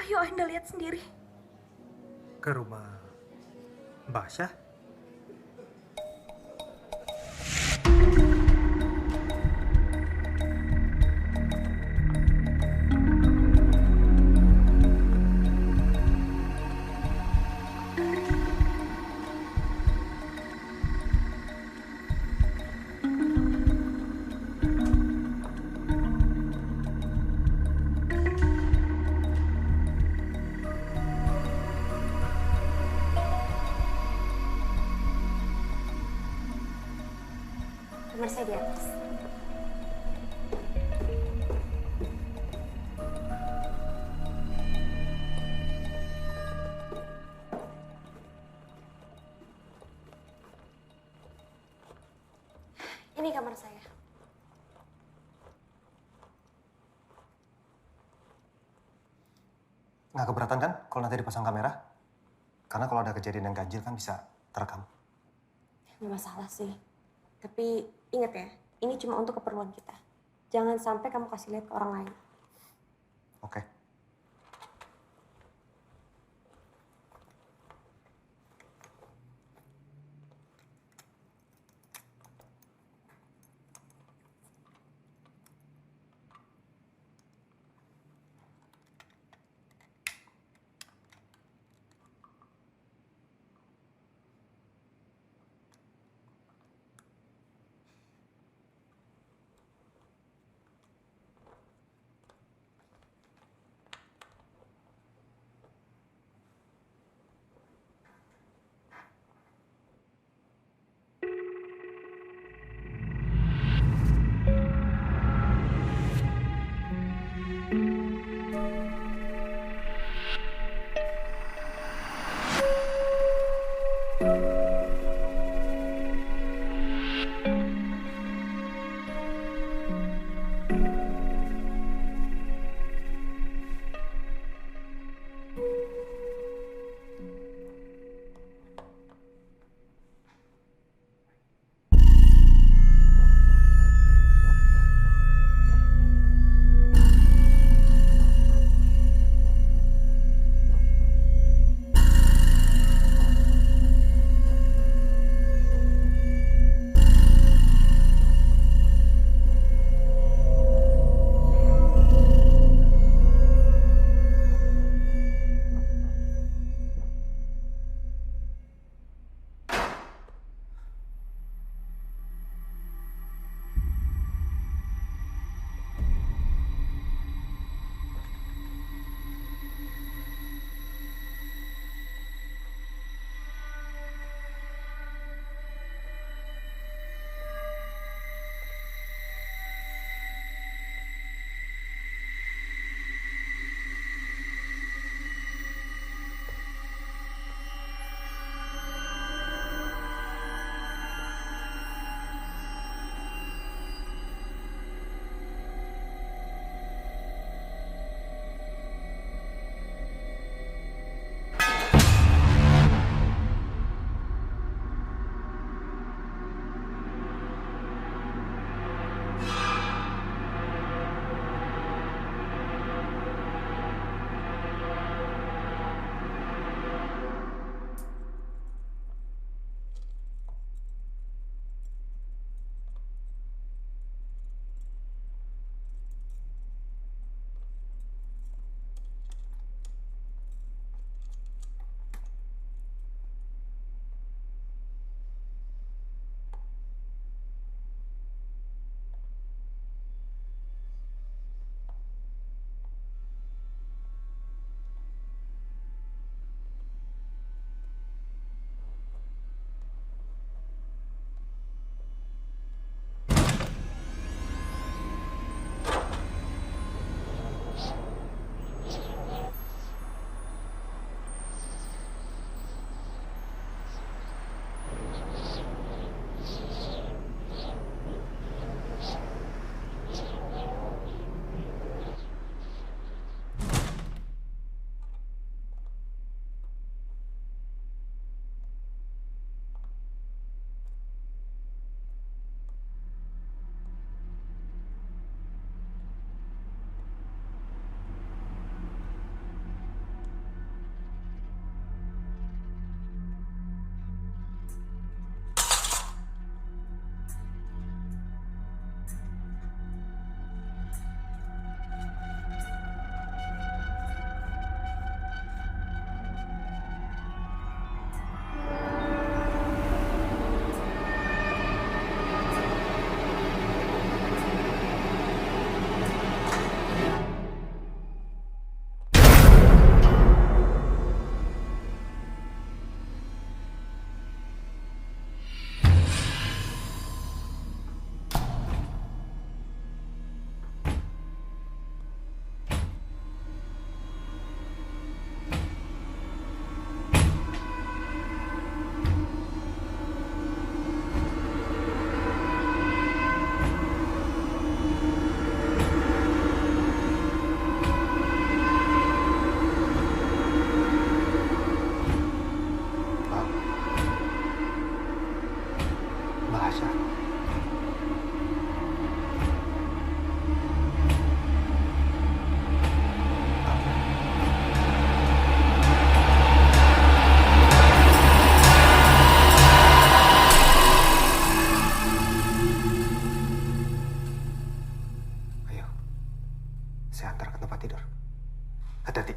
Ayo Anda lihat sendiri. Ke rumah Mbak Syah? Kamar saya di atas. Ini kamar saya. Nggak keberatan kan kalau nanti dipasang kamera? Karena kalau ada kejadian yang ganjil kan bisa terekam. Nggak masalah sih. Tapi ingat ya, ini cuma untuk keperluan kita. Jangan sampai kamu kasih lihat ke orang lain. Oke. ke tempat tidur. Hati-hati.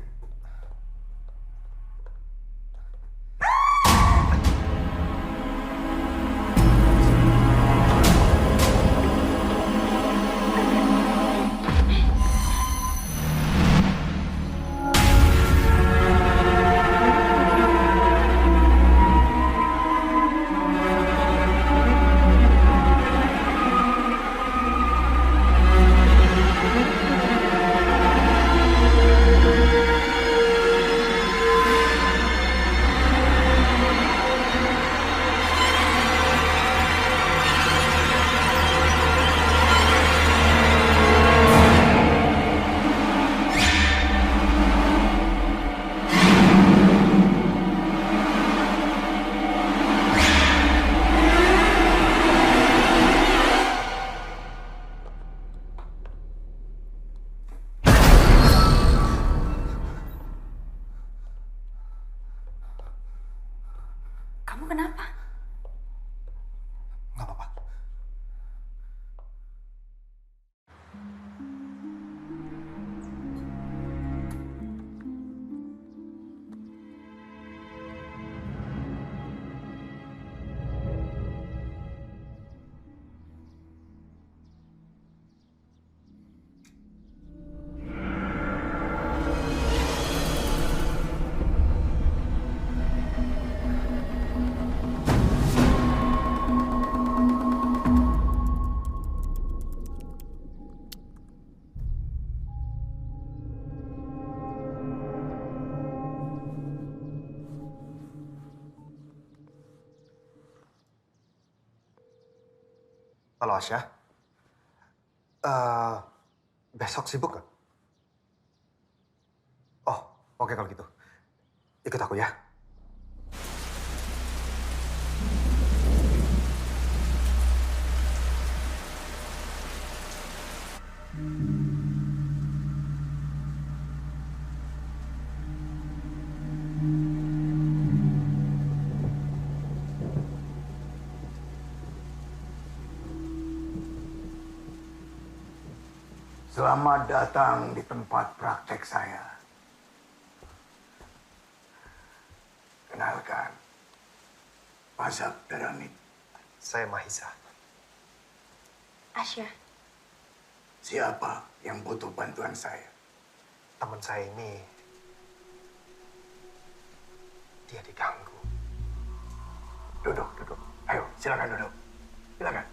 Kamu kenapa? Nggak apa-apa. Halo Asya. Besok sibuk nggak? Oh, oke kalau gitu. Ikut aku ya. Selamat datang di tempat praktek saya. Kenalkan, Mazhab Piramid. Saya Mahisa. Asya. Siapa yang butuh bantuan saya? Teman saya ini, dia diganggu. Duduk. Ayo, silakan duduk. Silakan.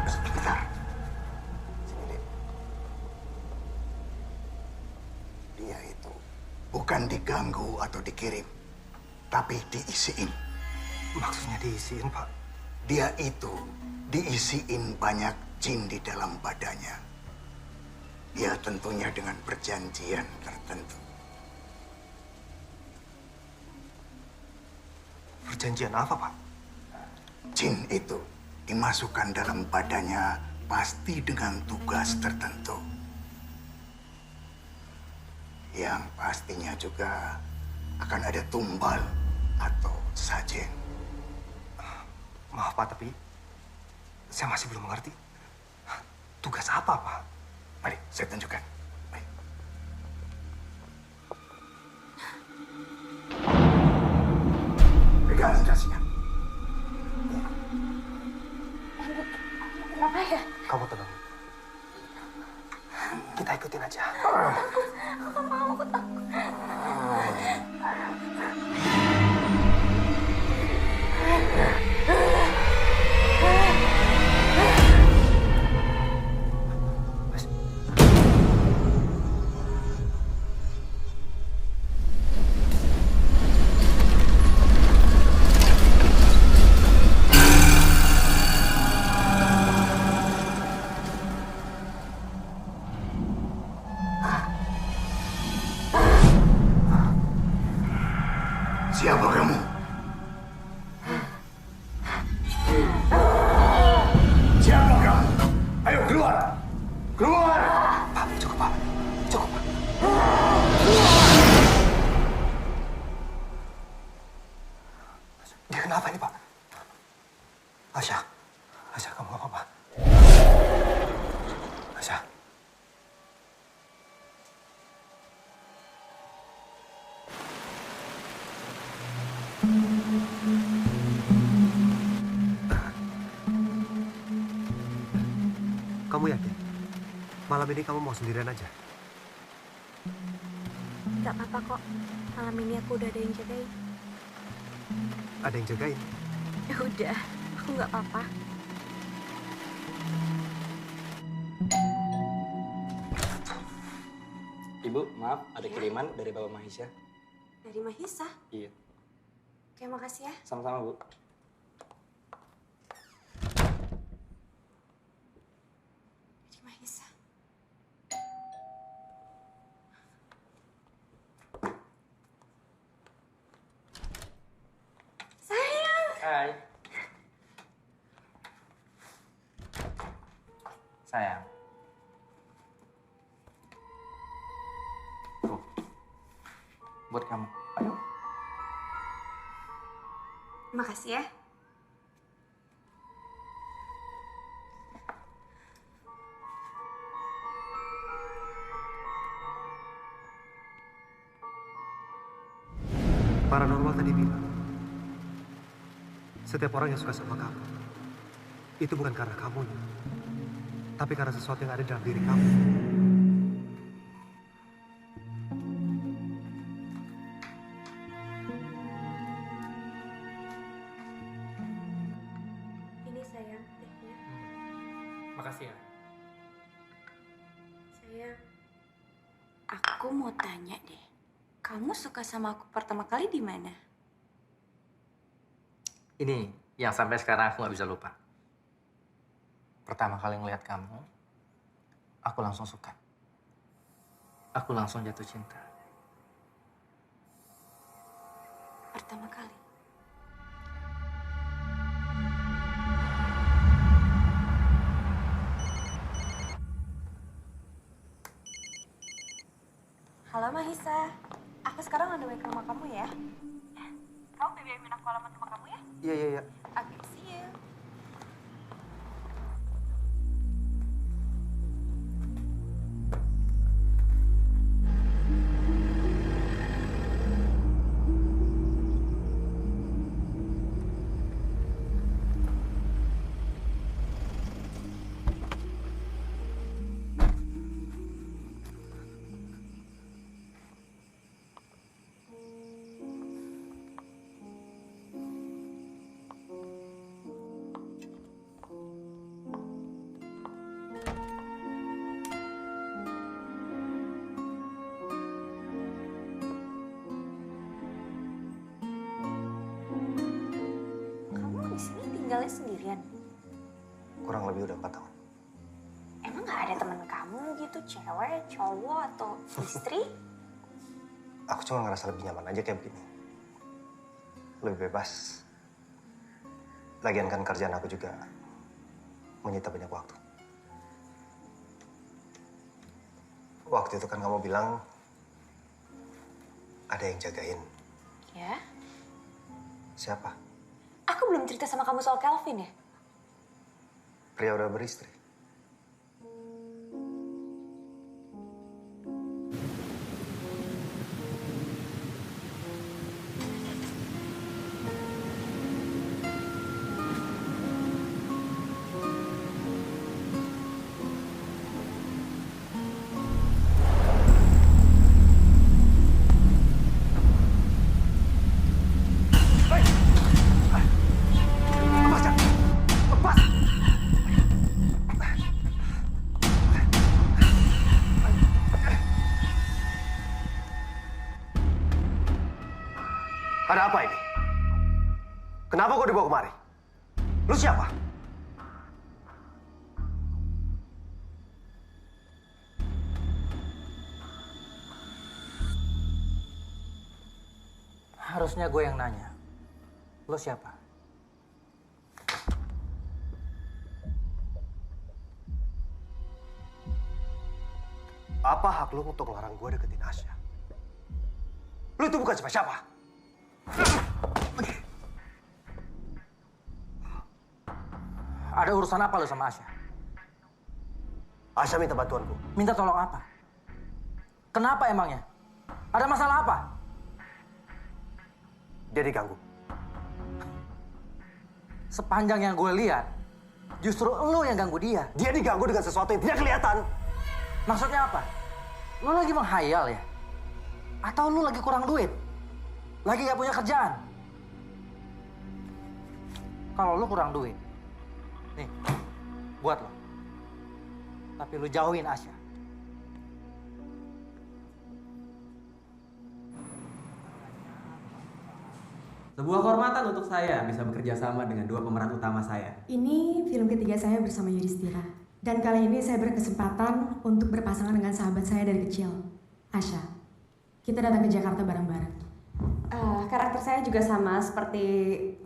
Sebentar. Sini, Dik. Dia itu bukan diganggu atau dikirim, tapi diisiin. Maksudnya diisiin, Pak? Dia itu diisiin banyak jin di dalam badannya. Ya tentunya dengan perjanjian tertentu. Perjanjian apa, Pak? Jin itu dimasukkan dalam badannya pasti dengan tugas tertentu. Yang pastinya juga akan ada tumbal atau sajen. Maaf, Pak, tapi saya masih belum mengerti. Tugas apa, Pak? Mari, saya tunjukkan. Baik. Pegang jasnya. Kenapa ya? Kamu tenang. Kita ikutin aja. Aku mau, aku takut. Asya, Asya kamu gak apa-apa? Asya. Kamu yakin? Malam ini kamu mau sendirian aja? Gak apa-apa kok. Malam ini aku udah ada yang jagain. Ada yang jagain? Ya udah, aku gak apa-apa. Ibu, maaf, ada kiriman dari Bapak Mahisya. Dari Mahisa. Iya, Oke, makasih ya. sama-sama, Bu. Dari Mahisa. Sayang. Hai. Sayang. Tuh. Buat kamu. Ayo. Makasih ya. Paranormal tadi bilang, setiap orang yang suka sama kamu, itu bukan karena kamunya, tapi karena sesuatu yang ada dalam diri kamu. Ini sayang, tehnya. Makasih ya. Sayang. Aku mau tanya deh. Kamu suka sama aku pertama kali di mana? Ini yang sampai sekarang aku nggak bisa lupa. Pertama kali ngeliat kamu, aku langsung suka. Aku langsung jatuh cinta. Pertama kali. Halo Mahisa, aku sekarang on the way ke rumah kamu ya. Kamu BBM-in aku alamat rumah kamu ya? Iya, iya, iya. Oke, see you. Kamu di sini tinggalnya sendirian? Kurang lebih udah 4 tahun. Emang nggak ada teman kamu gitu, cewek, cowok, atau istri? Aku cuma ngerasa lebih nyaman aja kayak begini. Lebih bebas. Lagian kan kerjaan aku juga menyita banyak waktu. Waktu itu kan kamu bilang ada yang jagain. Ya. Siapa? Aku belum cerita sama kamu soal Kelvin ya? Pria udah beristri. Lepaskan! Lepas! Ada apa ini? Kenapa kau dibawa kemari? Lu siapa? Harusnya gue yang nanya. Lo siapa? Apa hak lu untuk ngelarang gue deketin Asya? Lu itu bukan siapa-siapa. Ada urusan apa lo sama Asya? Asya minta bantuanku. Minta tolong apa? Kenapa emangnya? Ada masalah apa? Dia diganggu. Sepanjang yang gue lihat, justru lo yang ganggu dia. Dia diganggu dengan sesuatu yang tidak kelihatan. Maksudnya apa? Lo lagi menghayal ya? Atau lo lagi kurang duit? Lagi gak punya kerjaan? Kalau lo kurang duit, nih, buat lo. Tapi lo jauhin Asya. Sebuah kehormatan untuk saya bisa bekerja sama dengan dua pemeran utama saya. Ini film ketiga saya bersama Yudhistira. Dan kali ini saya berkesempatan untuk berpasangan dengan sahabat saya dari kecil, Asya. Kita datang ke Jakarta bareng-bareng. Karakter saya juga sama seperti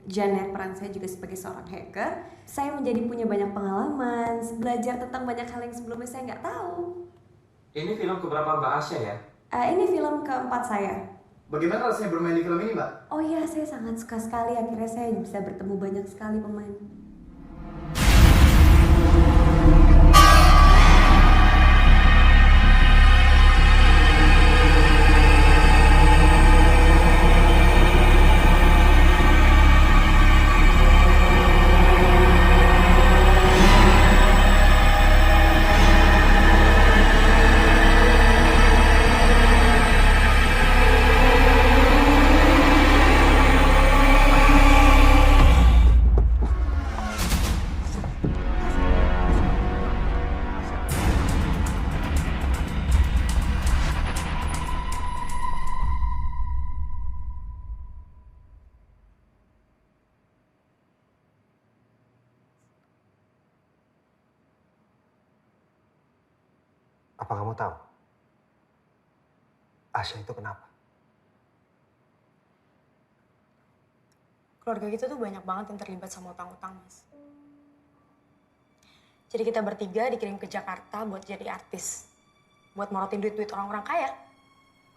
Janet, peran saya juga sebagai seorang hacker. Saya menjadi punya banyak pengalaman, belajar tentang banyak hal yang sebelumnya saya nggak tahu. Ini film keberapa Mbak Asya ya? Ini film keempat saya. Bagaimana rasanya bermain di film ini, Mbak? Oh iya, saya sangat suka sekali. Akhirnya saya bisa bertemu banyak sekali pemain. Apa kamu tahu? Asya itu kenapa? Keluarga kita tuh banyak banget yang terlibat sama utang-utang, Mas. Jadi kita bertiga dikirim ke Jakarta buat jadi artis. Buat morotin duit-duit orang-orang kaya.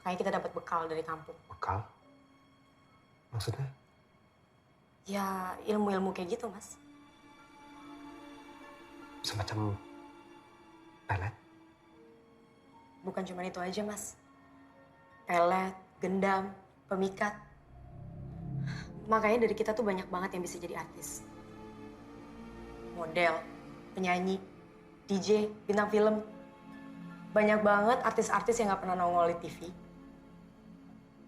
Makanya kita dapat bekal dari kampung. Bekal? Maksudnya? Ya, ilmu-ilmu kayak gitu, Mas. Semacam pelet? Bukan cuma itu aja, Mas. Pelet, gendam, pemikat. Makanya dari kita tuh banyak banget yang bisa jadi artis. Model, penyanyi, DJ, bintang film. Banyak banget artis-artis yang gak pernah nongol di TV.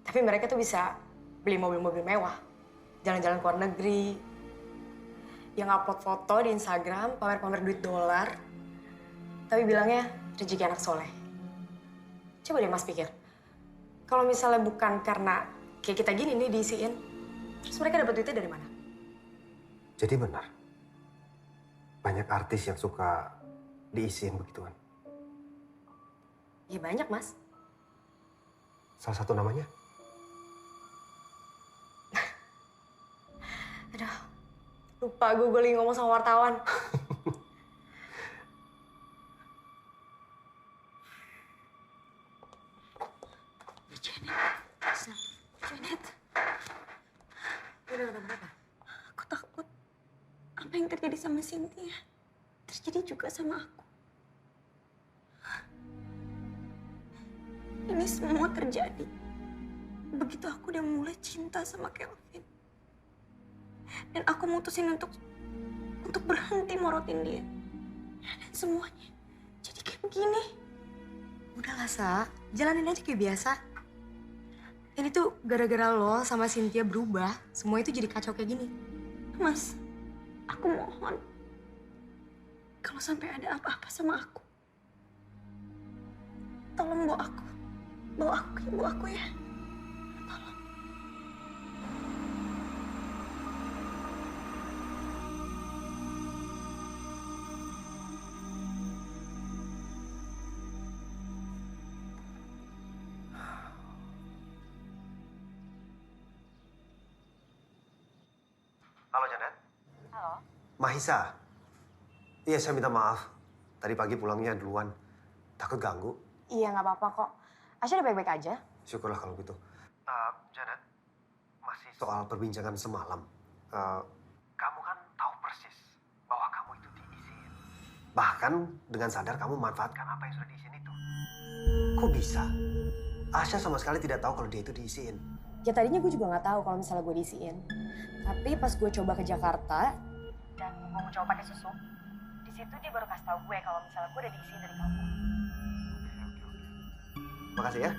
Tapi mereka tuh bisa beli mobil-mobil mewah. Jalan-jalan ke luar negeri. Yang upload foto di Instagram, pamer-pamer duit dolar. Tapi bilangnya rezeki anak soleh. Coba deh Mas pikir. Kalau misalnya bukan karena kayak kita gini nih diisiin, terus mereka dapat duitnya dari mana? Jadi benar. Banyak artis yang suka diisiin begituan. Ya banyak, Mas. Salah satu namanya? Aduh, lupa gue lagi ngomong sama wartawan. Janet. Udah kenapa? Aku takut apa yang terjadi sama Cynthia terjadi juga sama aku. Ini semua terjadi begitu aku udah mulai cinta sama Kelvin. Dan aku mutusin untuk berhenti morotin dia. Dan semuanya jadi kayak begini. Udahlah, Sa. Jalanin aja kayak biasa. Ini tuh gara-gara lo sama Cynthia berubah, semua itu jadi kacau kayak gini. Mas, aku mohon. Kalau sampai ada apa-apa sama aku, tolong bawa aku. Bawa aku ke ibu aku ya. Tolong. Halo Janet. Halo. Mahisa. Iya, saya minta maaf. Tadi pagi pulangnya duluan. Takut ganggu. Iya, nggak apa-apa kok. Asya udah baik-baik aja. Syukurlah kalau gitu. Janet, masih soal perbincangan semalam. Kamu kan tahu persis bahwa kamu itu Bahkan dengan sadar kamu memanfaatkan apa yang sudah diisiin itu. Kok bisa? Asya sama sekali tidak tahu kalau dia itu diisiin. Ya tadinya gue juga nggak tahu kalau misalnya gue diisiin. Tapi pas gue coba ke Jakarta dan gue mau coba pakai susu, di situ dia baru kasih tahu gue kalau misalnya gue udah diisiin dari kamu. Makasih ya.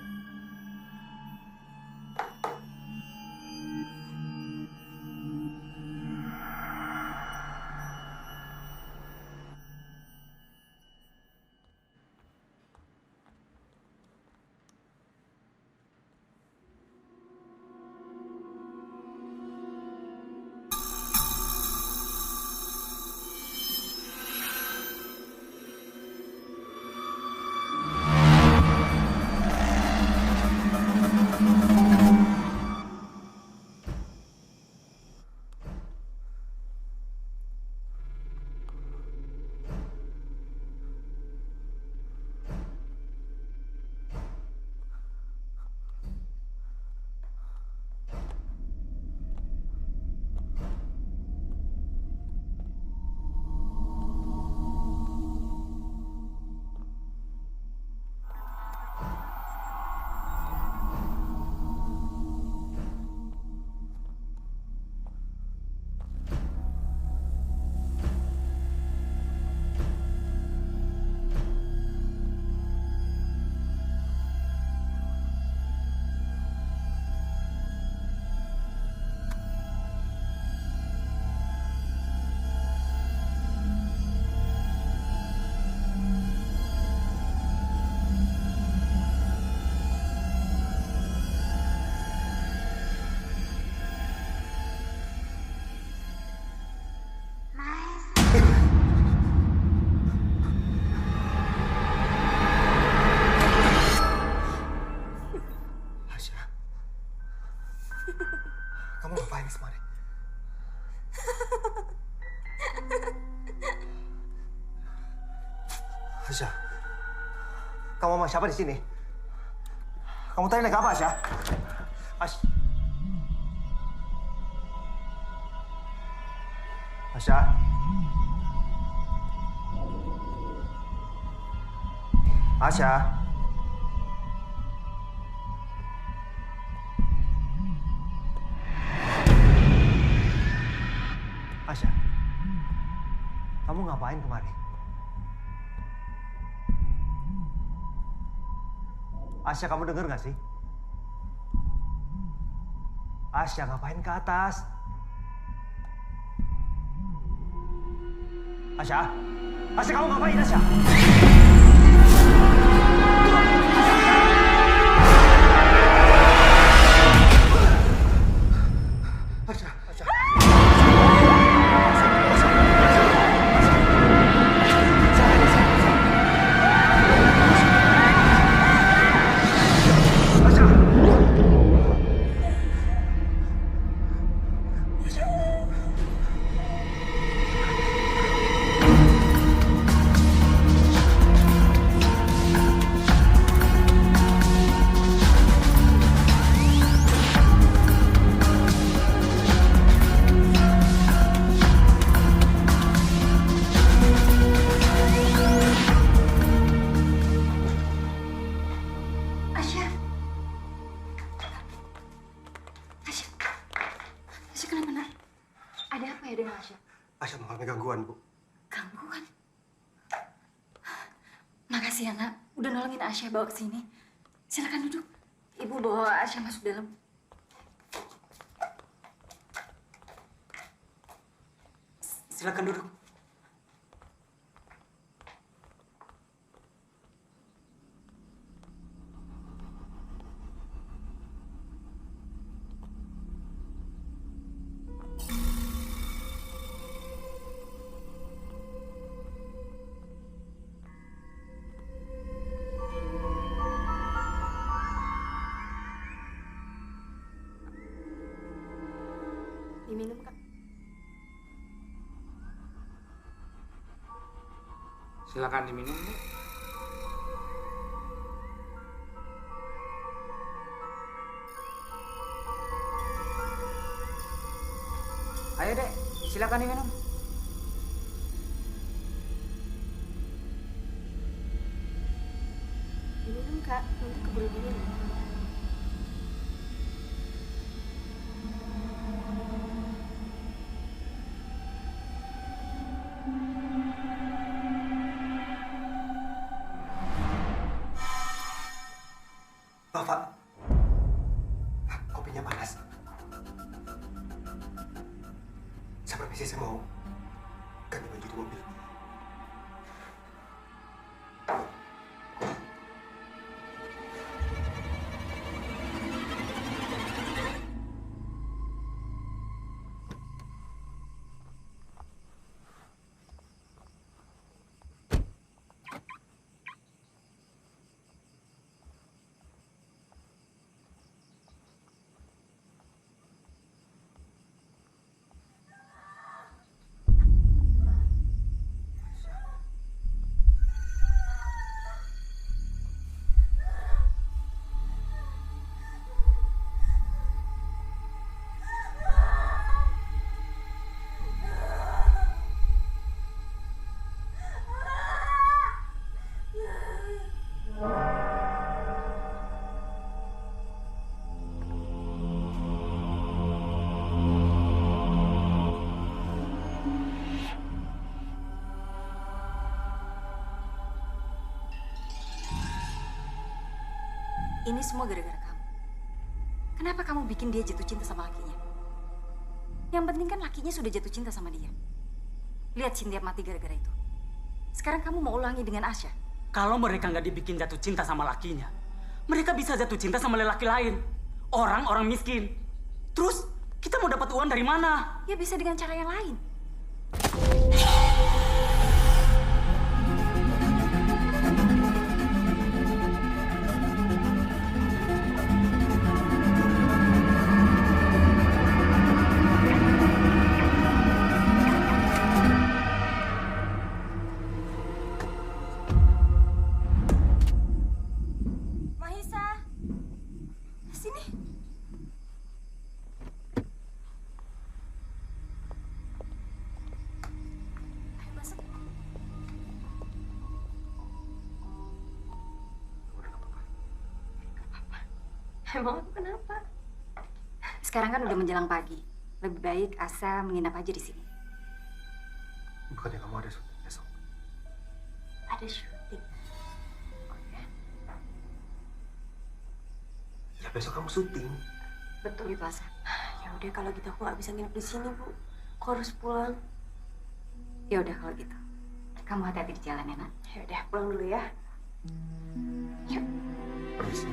Asya, kamu ngapain di sini? Asya, kamu sama siapa di sini? Kamu tadi naik apa, Asya? Asya. Asya. Asya. Kamu ngapain kemari? Asya, kamu dengar nggak sih? Asya, ngapain ke atas? Asya? Asya, kamu ngapain, Asya? Asya, Asya. Asya kenapa, Nak? Ada apa ya dengan Asya? Asya mengalami gangguan, Bu. Gangguan? Makasih ya, Nak. Udah nolongin Asya bawa ke sini. Silakan duduk. Ibu bawa Asya masuk dalam. Silakan duduk. Diminum, Kak. Silakan diminum, Bu. Ayo, Dek. Silakan diminum. Kak, nanti keburu dingin. Bapak, kopinya panas. Saya permisi, saya mau ganti baju di mobil. Ini semua gara-gara kamu. Kenapa kamu bikin dia jatuh cinta sama lakinya? Yang penting kan lakinya sudah jatuh cinta sama dia. Lihat Cynthia mati gara-gara itu. Sekarang kamu mau ulangi dengan Asya. Kalau mereka nggak dibikin jatuh cinta sama lakinya, mereka bisa jatuh cinta sama lelaki lain. Orang miskin. Terus kita mau dapat uang dari mana? Ya bisa dengan cara yang lain. Emang aku kenapa? Sekarang kan udah menjelang pagi. Lebih baik Asa menginap aja di sini. Bukannya kamu ada syuting besok? Ada syuting. Ya besok kamu syuting. Betul itu Asa. Ya udah kalau gitu aku nggak bisa nginep di sini, Bu. Aku harus pulang. Ya udah kalau gitu. Kamu hati-hati di jalan ya, Nak. Ya udah, pulang dulu ya. Yuk. Permisi.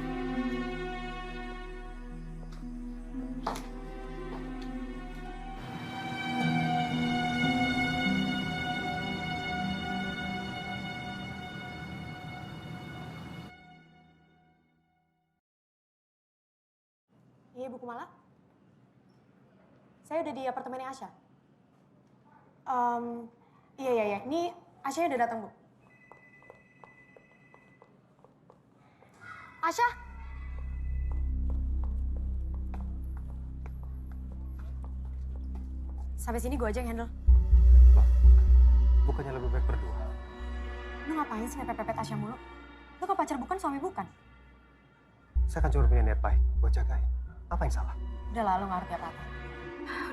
Iya, Bu Kumala. Saya udah di apartemennya Asya. Iya. Ini Asya udah datang, Bu. Asya? Sampai sini gue aja yang handle. Bukannya lebih baik berdua? Lu ngapain sih ngepepet Asya mulu? Lu kan pacar bukan, suami bukan? Saya kan cuma punya niat baik buat jagain. Apa yang salah? Udah lah, lu nggak ngerti apa-apa.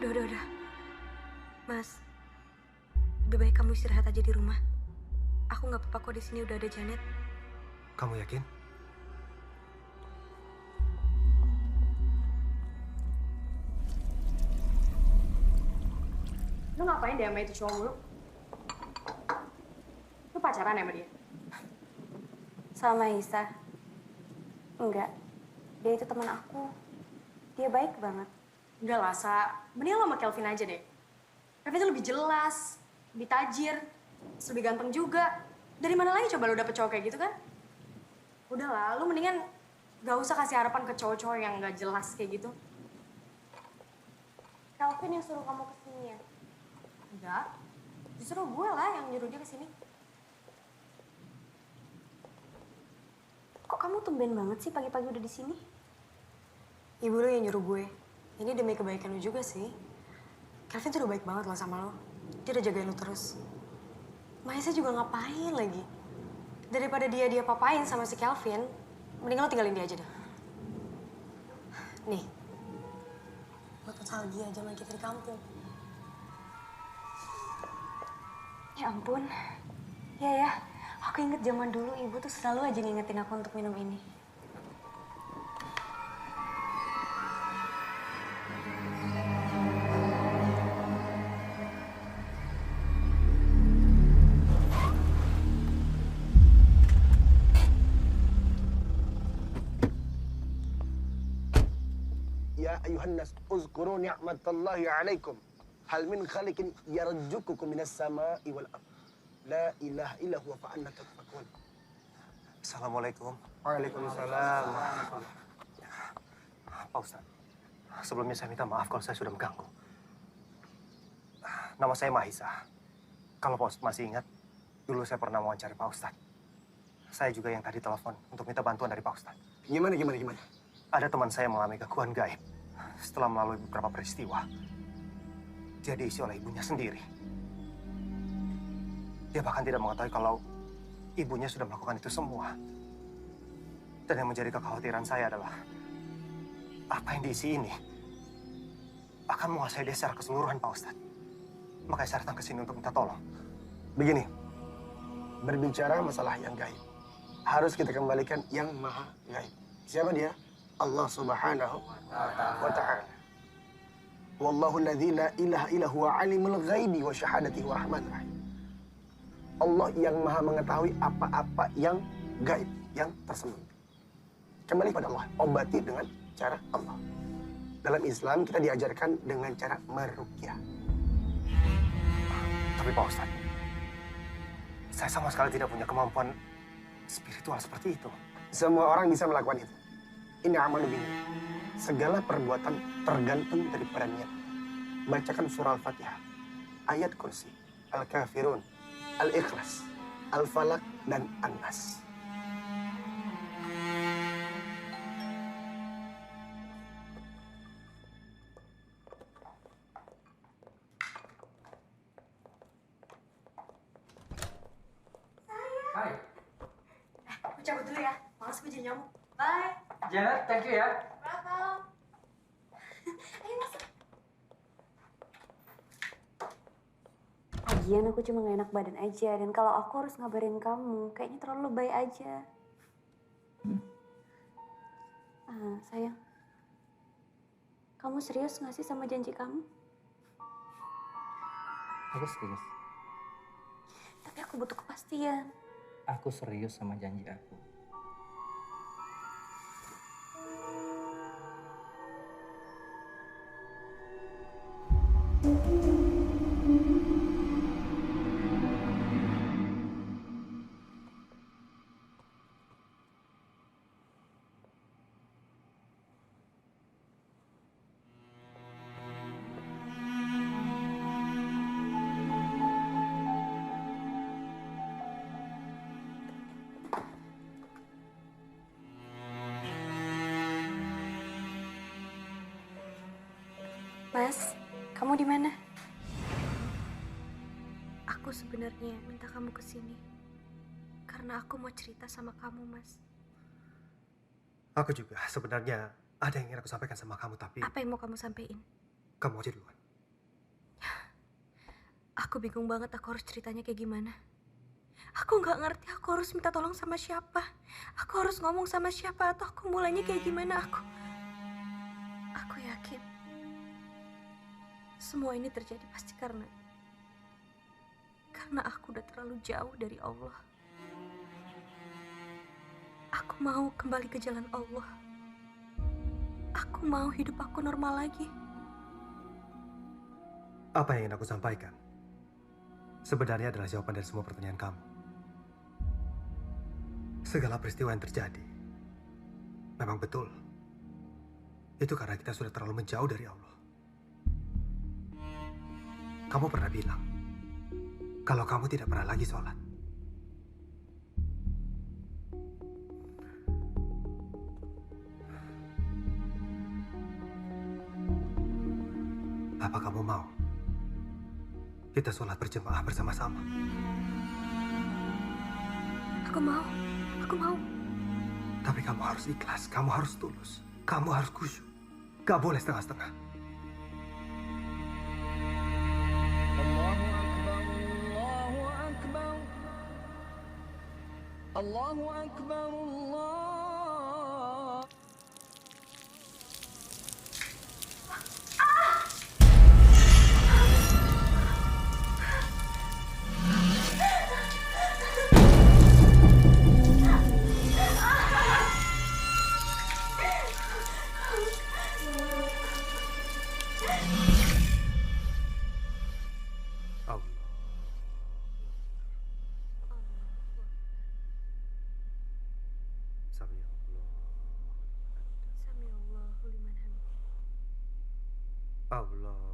Udah. Mas, lebih baik kamu istirahat aja di rumah. Aku nggak apa-apa kok, di sini udah ada Janet. Kamu yakin? Lu ngapain deh sama itu cowok mulu? Lu pacaran ya sama dia? Sama Isa? Enggak. Dia itu teman aku. Dia baik banget. Enggak lah, Sa. Mending lo sama Kelvin aja deh. Kelvin tuh lebih jelas, lebih tajir, terus lebih ganteng juga. Dari mana lagi coba lo dapet cowok kayak gitu kan? Udah lah, lu mendingan gak usah kasih harapan ke cowok-cowok yang gak jelas kayak gitu. Kelvin yang suruh kamu kesini ya? Enggak. Justru gue lah yang nyuruh dia kesini. Kok kamu tumben banget sih pagi-pagi udah di sini? Ibu lu yang nyuruh gue. Ini demi kebaikan lu juga sih. Kelvin tuh udah baik banget loh sama lo. Dia udah jagain lu terus. Maisa juga ngapain lagi? Daripada dia papain sama si Kelvin, mendingan lo tinggalin dia aja deh. Nih, buat nostalgia zaman kita di kampung. Ya ampun. Ya, aku inget zaman dulu ibu tuh selalu aja ngingetin aku untuk minum ini. يا أيها الناس اذكروا نعمة الله عليكم هل من خالق يرزقكم من السماء والأرض لا إله إلا هو فأنا تؤفكون. Assalamualaikum. Waalaikumsalam. Pak Ustadz, sebelumnya saya minta maaf kalau saya sudah mengganggu. Nama saya Mahisa. Kalau Pak Ustadz masih ingat, dulu saya pernah mewawancari Pak Ustadz. Saya juga yang tadi telepon untuk minta bantuan dari Pak Ustadz. Gimana? Ada teman saya mengalami gangguan gaib. Setelah melalui beberapa peristiwa, dia diisi oleh ibunya sendiri. Dia bahkan tidak mengetahui kalau ibunya sudah melakukan itu semua. Dan yang menjadi kekhawatiran saya adalah apa yang diisi ini akan menguasai dia secara keseluruhan, Pak Ustadz. Makanya saya datang ke sini untuk minta tolong. Begini, berbicara masalah yang gaib, harus kita kembalikan yang maha gaib. Siapa dia? Allah Subhanahu wa Ta'ala. Wallahu alladzi la ilaha illa huwa alimul ghaibi wa syahadati wa rahmanir rahim. Allah yang maha mengetahui apa-apa yang gaib, yang tersembunyi. Kembali pada Allah, obati dengan cara Allah. Dalam Islam kita diajarkan dengan cara meruqyah. Tapi Pak Ustadz, saya sama sekali tidak punya kemampuan spiritual seperti itu. Semua orang bisa melakukan itu. Ini amalu bini. Segala perbuatan tergantung daripada niat. Bacakan surah Al-Fatihah, ayat kursi, Al-Kafirun, Al-Ikhlas, Al-Falak, dan An-Nas. Hai. Aku cabut dulu ya. Males gue jadi nyamuk. Bye. Janet, thank you ya. Welcome. Ayo masuk. Lagian aku cuma gak enak badan aja. Dan kalau aku harus ngabarin kamu, kayaknya terlalu lebay aja. Sayang. Kamu serius gak sih sama janji kamu? Aku serius. Tapi aku butuh kepastian. Aku serius sama janji aku. Mas, kamu di mana? Aku sebenarnya minta kamu ke sini karena aku mau cerita sama kamu, Mas. Aku juga sebenarnya ada yang ingin aku sampaikan sama kamu, tapi... Apa yang mau kamu sampaikan? Kamu aja duluan. Aku bingung banget aku harus ceritanya kayak gimana. Aku nggak ngerti aku harus minta tolong sama siapa. Aku harus ngomong sama siapa atau aku mulainya kayak gimana. Aku yakin semua ini terjadi pasti karena aku udah terlalu jauh dari Allah. Aku mau kembali ke jalan Allah. Aku mau hidup aku normal lagi. Apa yang ingin aku sampaikan sebenarnya adalah jawaban dari semua pertanyaan kamu. Segala peristiwa yang terjadi memang betul. Itu karena kita sudah terlalu menjauh dari Allah. Kamu pernah bilang kalau kamu tidak pernah lagi sholat. Apa kamu mau kita sholat berjemaah bersama-sama? Aku mau. Tapi kamu harus ikhlas, kamu harus tulus, kamu harus khusyuk. Gak boleh setengah-setengah. Allahu Akbar, Allah. Allah.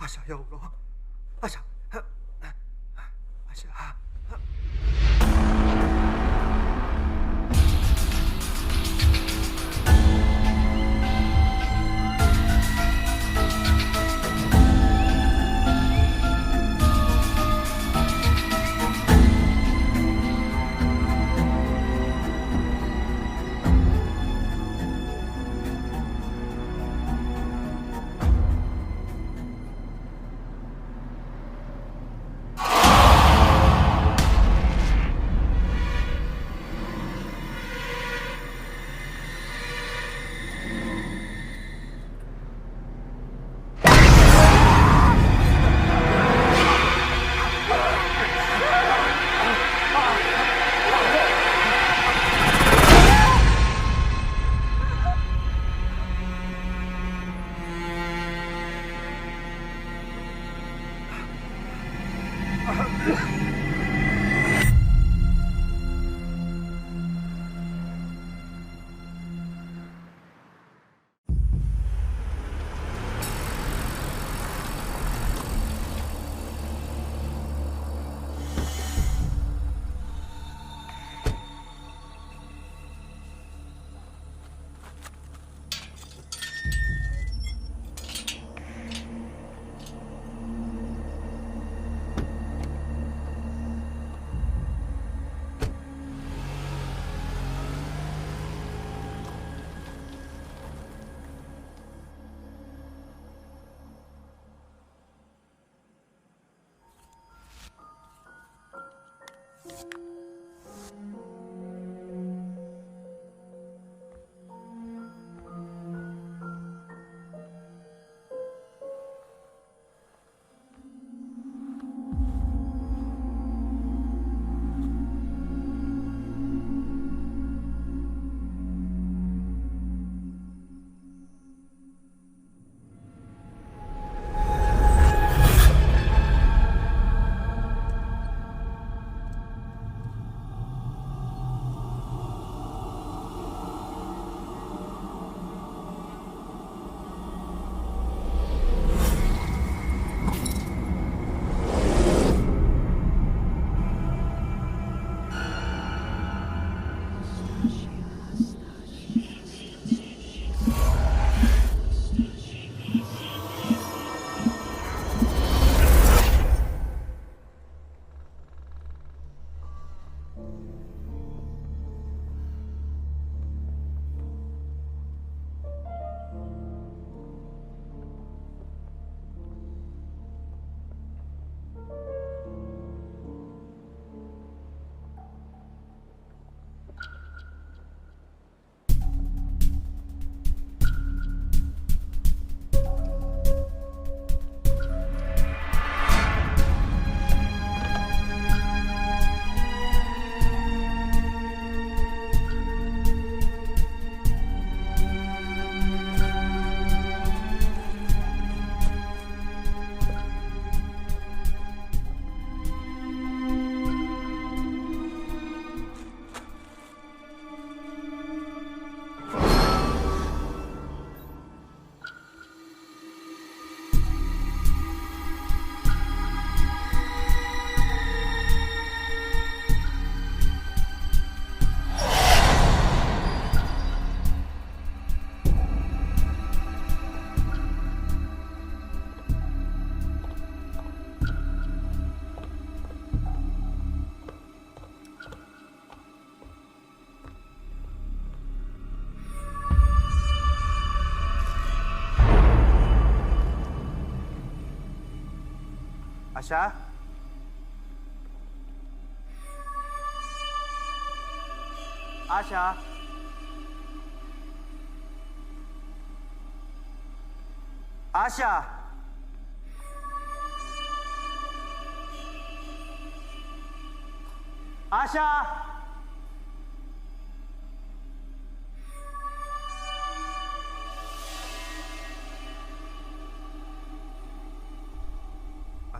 Asya, ya Allah. Asya. Asya. Asya? Asya? Asya? Asya?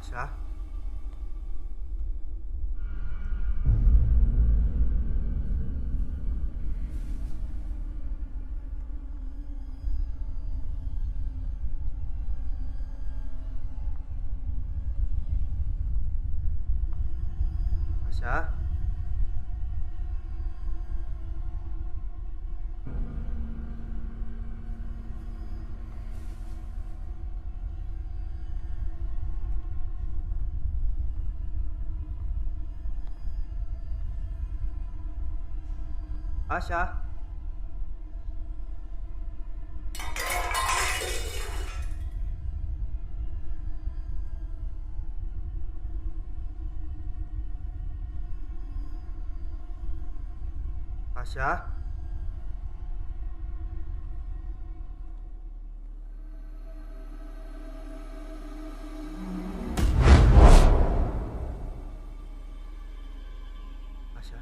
Asya? Asya? Asya? Asya? Asya?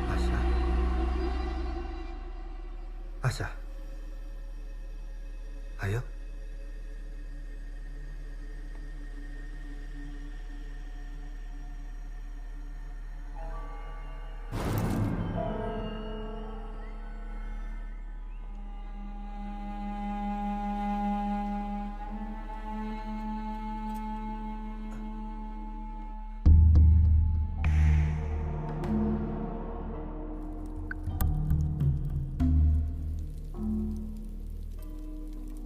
Asya? Asya? Ayo.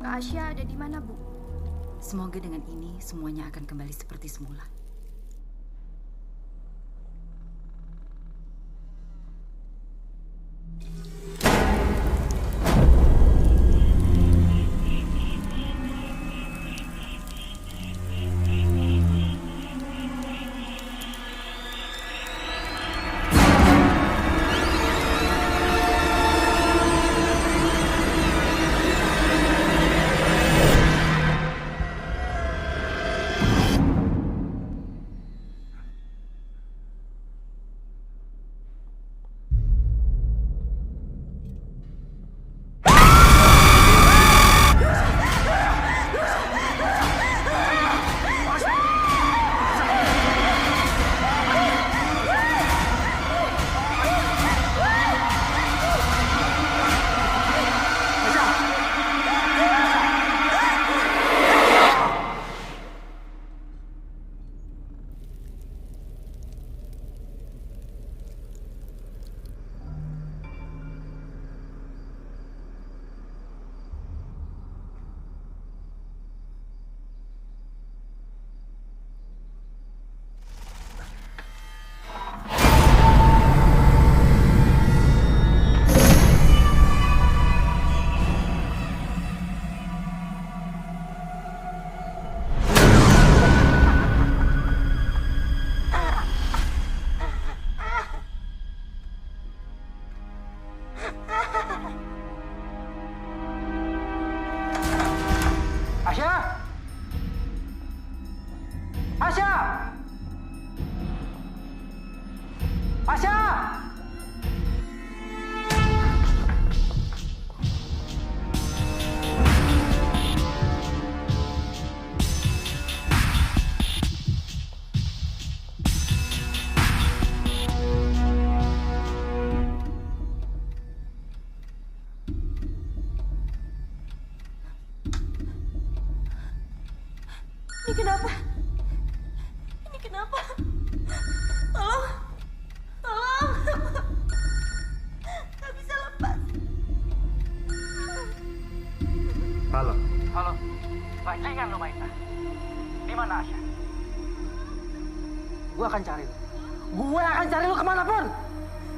Kak Asya ada di mana, Bu? Semoga dengan ini semuanya akan kembali seperti semula. Asya! Asya! Asya! Ini kenapa? Ini kenapa? Halo. Halo, bajingan lo Maita. Di mana Asya? Gua akan cari lo. Gue akan cari lo kemanapun.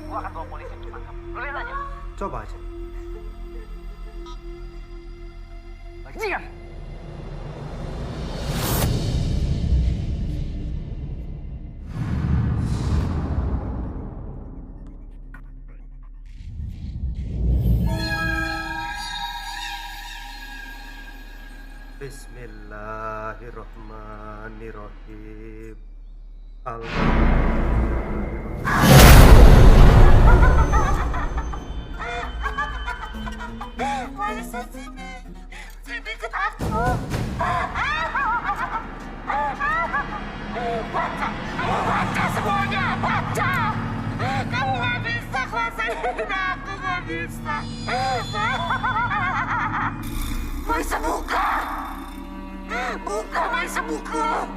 Gua akan bawa polisi untuk tangkap. Lo lihat aja. Coba aja. Bajingan. Bismillahirrahmanirrahim. Allah. Marisa, sini. Sini ikut aku. Baca. Baca semuanya. Baca. Kamu gak bisa kuasain aku. Gak bisa. Marisa, buka. Buka, Marisa, buka.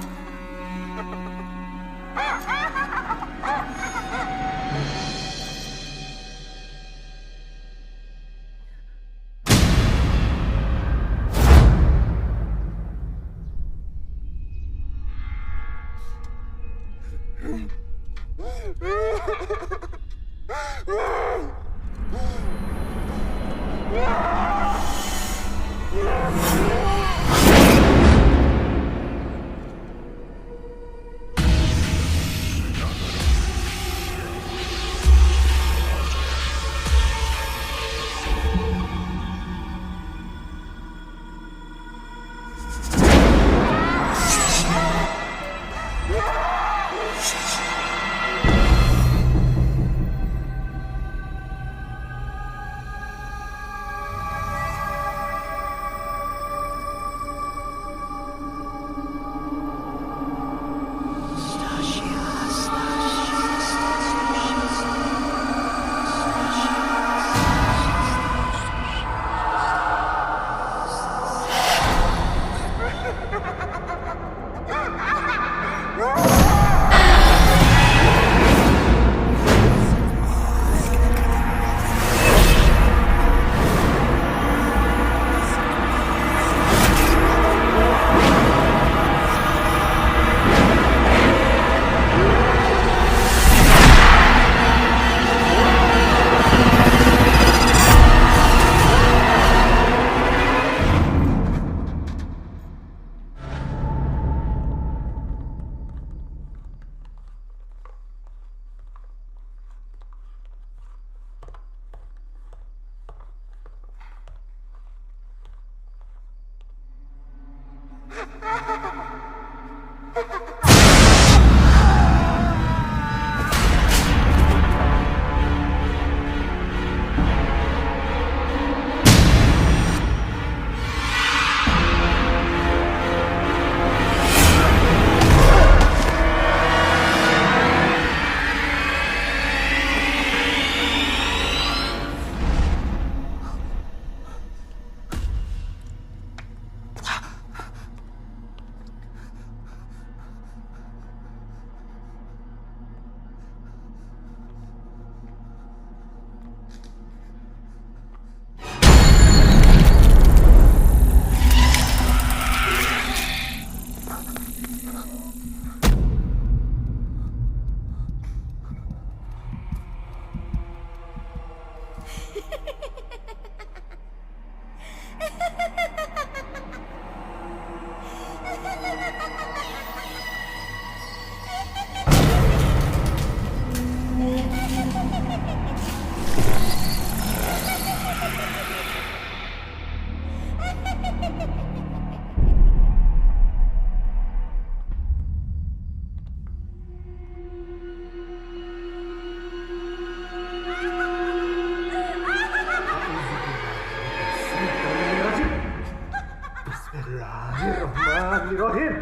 Bismillahirrahmanirrahim.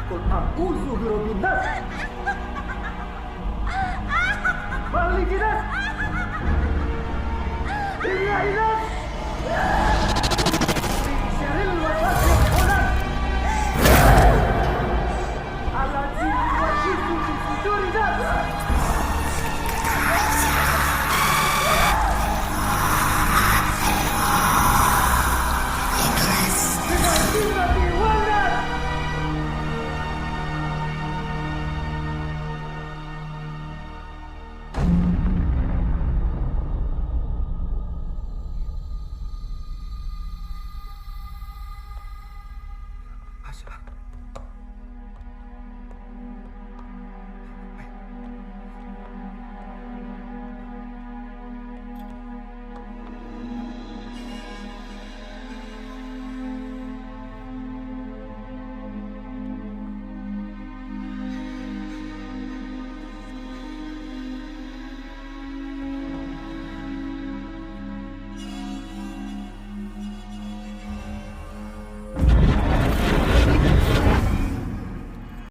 Qul a'udzu birabbin nas. Malikin nas. Ilahin nas. Syaril waswasil khannas. Allati yuwaswisu fi sudurin nas. Asya.